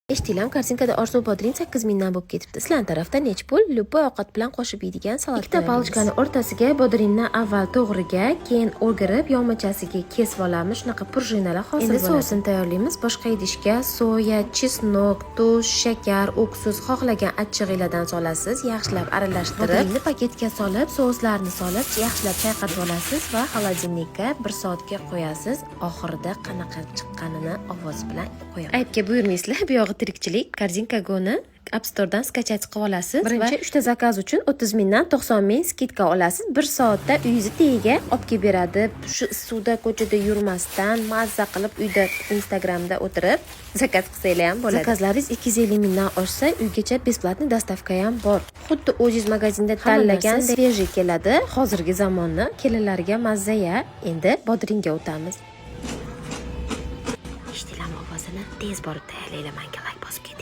Eshitdilar, korzinkada orzu bodring 8 mingdan bo'lib ketibdi. Sizlar tarafda nech pul? Lupa ovqat bilan qo'shib yeydigan salat. Ikkita palochkani o'rtasiga bodringni avval to'g'riga, keyin o'girib, yog'machasiga kesib olamiz. Shunaqa prujinalar hosil bo'ladi. Endi sosini tayyorlaymiz. Boshqa idishga soya, chesnok, tuz, shakar, уксус xohlagan achchig'inglardan solasiz. Yaxshilab aralashtirib, bodringni paketga solib, soslarni solib, yaxshilab chayqatib olasiz va xolodilnikka 1 soatga qo'yasiz. Oxirida qanaqa chiqqanini ovoz bilan qo'yamiz. Aybga buyurmaysizlar, bu yog'i tirikchilik. Korzinka.go ni App Store'dan skachать qilib olasiz. Birinchi 3 ta zakaz uchun 30 mingdan 90 ming skidka olasiz. 1 soatda uyingizni tagiga olib kelib beradi. Shu suvda ko'chada yurmasdan mazza qilib uyda Instagramda o'tirib zakaz qilsanglar ham bo'ladi. Zakazlaringiz 250 mingdan oshsa uygacha besplatni dostavka ham bor. Xuddi o'zingiz magazinda tanlagan svejiy keladi. Hozirgi zamonni kelinlarga mazza-ya. Endi bodringga o'tamiz. Eshitdilarmi ovozini? Tez borib tayyorlaylar, menga like bosib keting.